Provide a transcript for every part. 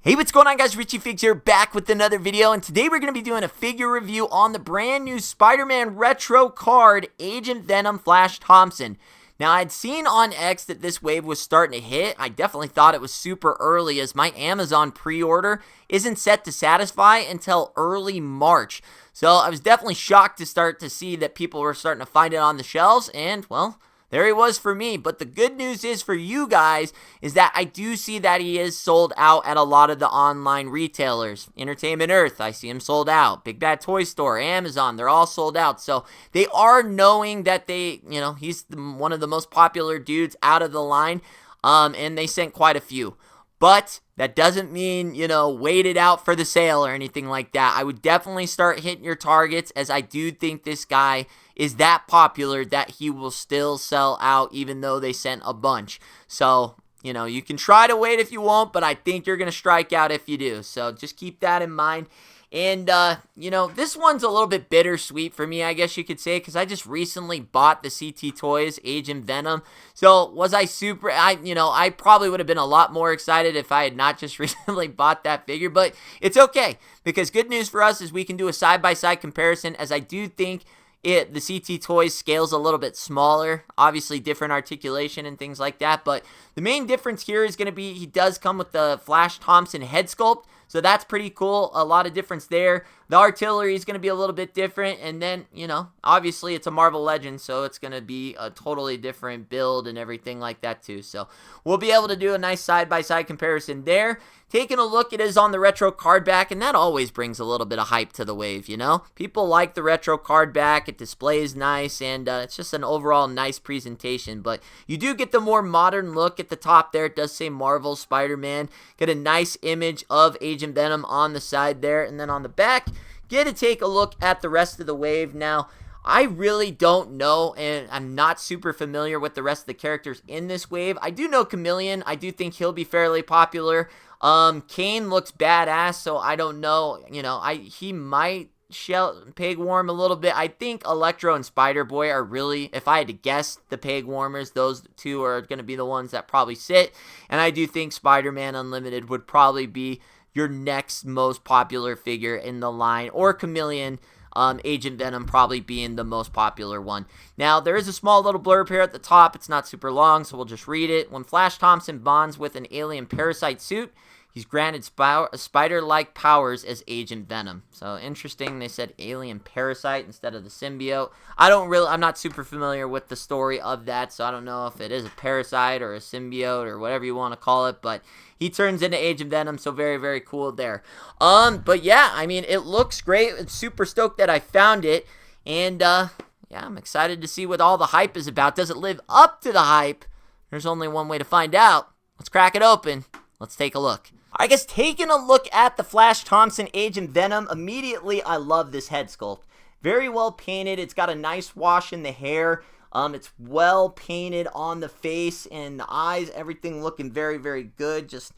Hey, what's going on, guys? Richie Figs here, back with another video, and today we're going to be doing a figure review on the brand new Spider-Man retro card, Agent Venom Flash Thompson. Now, I'd seen on X that this wave was starting to hit. I definitely thought it was super early, as my Amazon pre-order isn't set to satisfy until early March. So I was definitely shocked to start to see that people were starting to find it on the shelves, and, well, there he was for me. But the good news is for you guys is that I do see that he is sold out at a lot of the online retailers. Entertainment Earth, I see him sold out. Big Bad Toy Store, Amazon, they're all sold out. So they are knowing that he's one of the most popular dudes out of the line, and they sent quite a few. But that doesn't mean, wait it out for the sale or anything like that. I would definitely start hitting your targets, as I do think this guy is that popular that he will still sell out even though they sent a bunch. So, you can try to wait if you want, but I think you're going to strike out if you do. So just keep that in mind. And, this one's a little bit bittersweet for me, I guess you could say, because I just recently bought the CT Toys Agent Venom. So, was I super, I probably would have been a lot more excited if I had not just recently bought that figure, but it's okay, because good news for us is we can do a side-by-side comparison, as I do think the CT Toys scales a little bit smaller, obviously different articulation and things like that, but the main difference here is going to be he does come with the Flash Thompson head sculpt, so that's pretty cool. A lot of difference there. The artillery is going to be a little bit different, and then, obviously it's a Marvel Legend, so it's going to be a totally different build and everything like that too. So we'll be able to do a nice side-by-side comparison there. Taking a look, it is on the retro card back, and that always brings a little bit of hype to the wave, People like the retro card back. It displays nice, and it's just an overall nice presentation. But you do get the more modern look at the top there. It does say Marvel Spider-Man. Get a nice image of Agent Venom on the side there, and then on the back, get to take a look at the rest of the wave. Now, I really don't know, and I'm not super familiar with the rest of the characters in this wave. I do know Chameleon. I do think he'll be fairly popular. Kane looks badass, so I don't know. He might peg warm a little bit. I think Electro and Spider-Boy are really, if I had to guess, the peg warmers. Those two are going to be the ones that probably sit. And I do think Spider-Man Unlimited would probably be your next most popular figure in the line, or Chameleon, Agent Venom probably being the most popular one. Now, there is a small little blurb here at the top. It's not super long, so we'll just read it. When Flash Thompson bonds with an alien parasite suit, he's granted spider-like powers as Agent Venom. So, interesting, they said alien parasite instead of the symbiote. I'm not super familiar with the story of that, so I don't know if it is a parasite or a symbiote or whatever you want to call it, but he turns into Agent Venom, so very, very cool there. But yeah, it looks great. I'm super stoked that I found it, and yeah, I'm excited to see what all the hype is about. Does it live up to the hype? There's only one way to find out. Let's crack it open. Let's take a look. I guess taking a look at the Flash Thompson Agent Venom, immediately I love this head sculpt. Very well painted. It's got a nice wash in the hair. It's well painted on the face and the eyes. Everything looking very, very good. Just,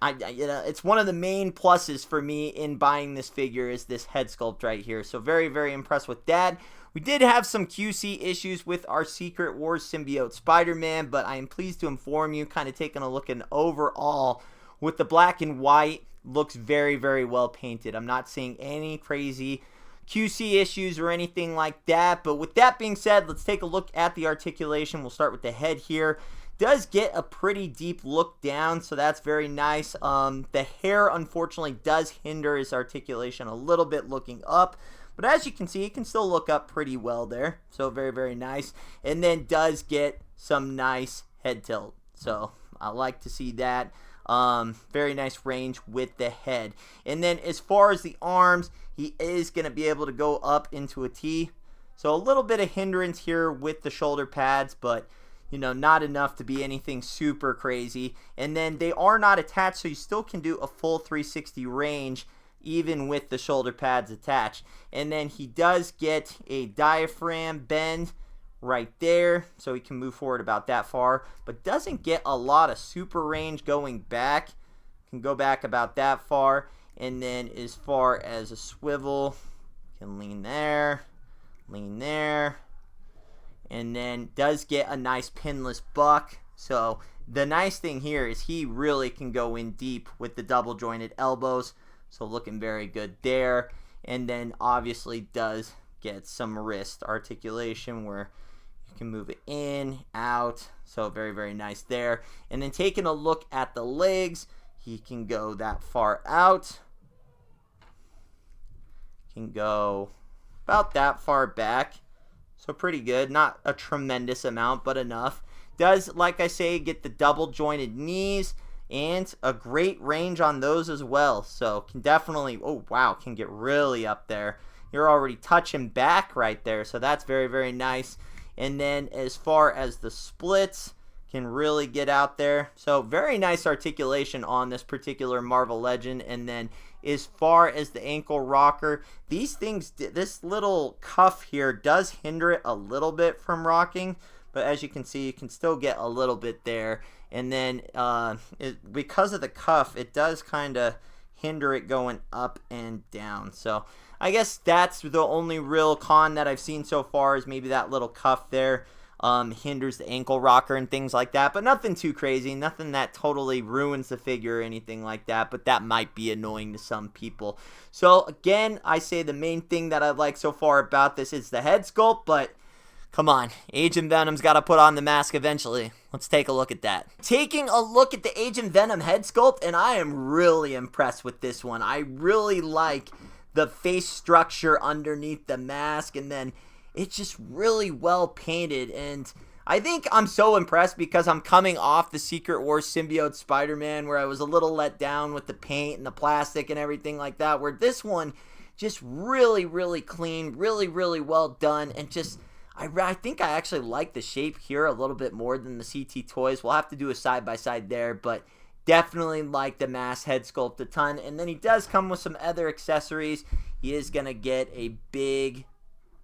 it's one of the main pluses for me in buying this figure is this head sculpt right here. So very, very impressed with that. We did have some QC issues with our Secret Wars symbiote Spider-Man, but I am pleased to inform you, kind of taking a look, and overall, with the black and white, looks very, very well painted. I'm not seeing any crazy QC issues or anything like that. But with that being said, let's take a look at the articulation. We'll start with the head here. Does get a pretty deep look down, so that's very nice. The hair, unfortunately, does hinder his articulation a little bit looking up. But as you can see, it can still look up pretty well there. So very, very nice. And then does get some nice head tilt. So I like to see that. Very nice range with the head. And then as far as the arms, he is going to be able to go up into a T. So a little bit of hindrance here with the shoulder pads, but not enough to be anything super crazy. And then they are not attached, so you still can do a full 360 range even with the shoulder pads attached. And then he does get a diaphragm bend right there, so he can move forward about that far, but doesn't get a lot of super range going back. Can go back about that far. And then as far as a swivel, can lean there, and then does get a nice pinless buck. So the nice thing here is he really can go in deep with the double jointed elbows. So looking very good there. And then obviously does get some wrist articulation where you can move it in, out. So very, very nice there. And then taking a look at the legs, he can go that far out. Can go about that far back. So pretty good. Not a tremendous amount, but enough. Does, like I say, get the double jointed knees and a great range on those as well. So can definitely, oh wow, can get really up there. You're already touching back right there. So that's very, very nice. And then as far as the splits, can really get out there. So very nice articulation on this particular Marvel Legend. And then as far as the ankle rocker, these things, this little cuff here does hinder it a little bit from rocking. But as you can see, you can still get a little bit there. And then because of the cuff, it does kind of hinder it going up and down. So I guess that's the only real con that I've seen so far, is maybe that little cuff there hinders the ankle rocker and things like that. But nothing too crazy. Nothing that totally ruins the figure or anything like that. But that might be annoying to some people. So again, I say the main thing that I like so far about this is the head sculpt. But come on, Agent Venom's got to put on the mask eventually. Let's take a look at that. Taking a look at the Agent Venom head sculpt, and I am really impressed with this one. I really like the face structure underneath the mask, and then it's just really well painted. And I think I'm so impressed because I'm coming off the Secret Wars symbiote Spider-Man, where I was a little let down with the paint and the plastic and everything like that, where this one just really, really clean, really, really well done, and just I think I actually like the shape here a little bit more than the CT Toys. We'll have to do a side-by-side there, but definitely like the mask head sculpt a ton. And then he does come with some other accessories. He is going to get a big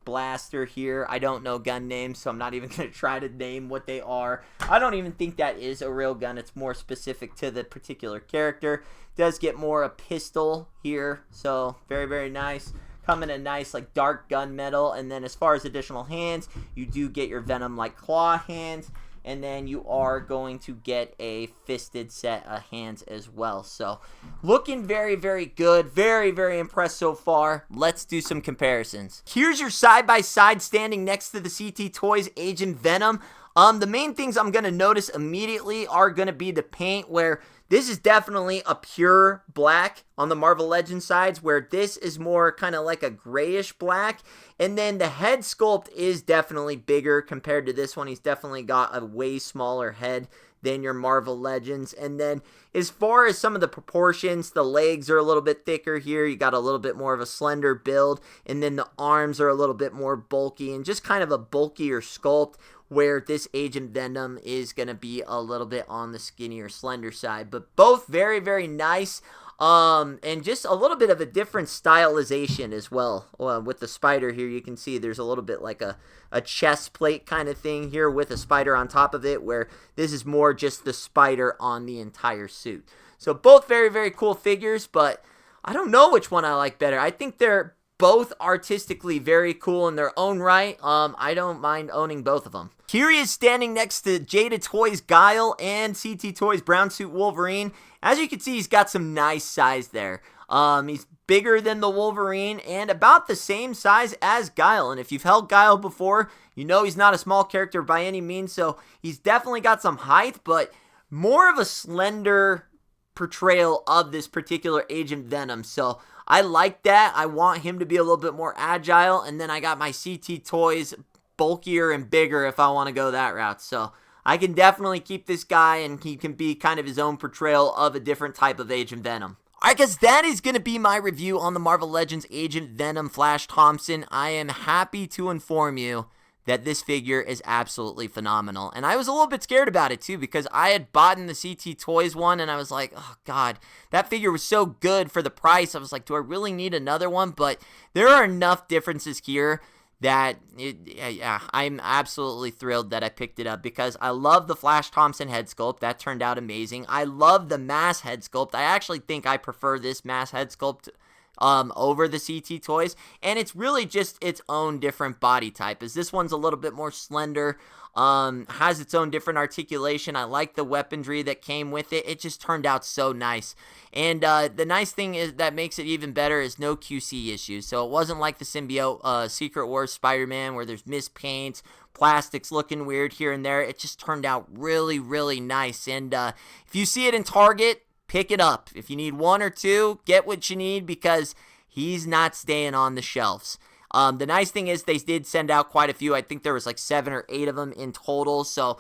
blaster here. I don't know gun names, so I'm not even going to try to name what they are. I don't even think that is a real gun. It's more specific to the particular character. Does get more a pistol here, so very, very nice. Come in a nice like dark gunmetal. And then as far as additional hands, you do get your Venom like claw hands, and then you are going to get a fisted set of hands as well. So looking very, very good. Very, very impressed so far. Let's do some comparisons. Here's your side-by-side standing next to the CT Toys Agent Venom. The main things I'm going to notice immediately are going to be the paint, where this is definitely a pure black on the Marvel Legends sides, where this is more kind of like a grayish black. And then the head sculpt is definitely bigger compared to this one. He's definitely got a way smaller head than your Marvel Legends. And then as far as some of the proportions, the legs are a little bit thicker here. You got a little bit more of a slender build. And then the arms are a little bit more bulky and just kind of a bulkier sculpt, where this Agent Venom is going to be a little bit on the skinnier, slender side. But both very, very nice. And just a little bit of a different stylization as well. With the spider here, you can see there's a little bit like a chest plate kind of thing here with a spider on top of it, where this is more just the spider on the entire suit. So both very, very cool figures, but I don't know which one I like better. I think they're both artistically very cool in their own right. I don't mind owning both of them. Here he is standing next to Jada Toys Guile and CT Toys Brown Suit Wolverine. As you can see, he's got some nice size there. He's bigger than the Wolverine and about the same size as Guile. And if you've held Guile before, you know he's not a small character by any means. So he's definitely got some height, but more of a slender portrayal of this particular Agent Venom. So I like that. I want him to be a little bit more agile. And then I got my CT Toys bulkier and bigger if I want to go that route. So I can definitely keep this guy, and he can be kind of his own portrayal of a different type of Agent Venom. Alright guys, that is going to be my review on the Marvel Legends Agent Venom Flash Thompson. I am happy to inform you that this figure is absolutely phenomenal. And I was a little bit scared about it too, because I had bought in the CT Toys one, and I was like, oh god, that figure was so good for the price. I was like, do I really need another one? But there are enough differences here that I'm absolutely thrilled that I picked it up, because I love the Flash Thompson head sculpt. That turned out amazing. I love the mass head sculpt. I actually think I prefer this mass head sculpt over the CT toys, and it's really just its own different body type, as this one's a little bit more slender, has its own different articulation. I like the weaponry that came with it. It just turned out so nice. And the nice thing is that makes it even better is no QC issues. So it wasn't like the Symbiote Secret Wars Spider-Man where there's mispaints, plastics looking weird here and there. It just turned out really, really nice. And if you see it in Target, pick it up. If you need one or two, get what you need, because he's not staying on the shelves. The nice thing is they did send out quite a few. I think there was like 7 or 8 of them in total. So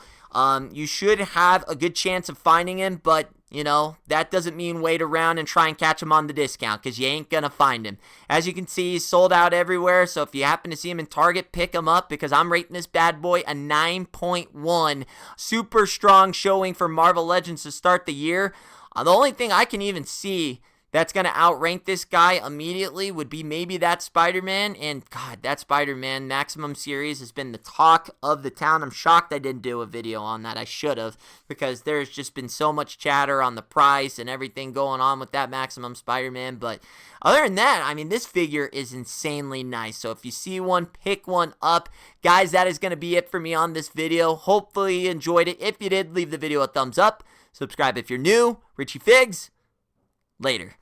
you should have a good chance of finding him. But, you know, that doesn't mean wait around and try and catch him on the discount, because you ain't going to find him. As you can see, he's sold out everywhere. So if you happen to see him in Target, pick him up, because I'm rating this bad boy a 9.1. Super strong showing for Marvel Legends to start the year. The only thing I can even see that's going to outrank this guy immediately would be maybe that Spider-Man. And God, that Spider-Man Maximum series has been the talk of the town. I'm shocked I didn't do a video on that. I should have, because there's just been so much chatter on the price and everything going on with that Maximum Spider-Man. But other than that, I mean, this figure is insanely nice. So if you see one, pick one up. Guys, that is going to be it for me on this video. Hopefully you enjoyed it. If you did, leave the video a thumbs up. Subscribe if you're new. Richie Figs, later.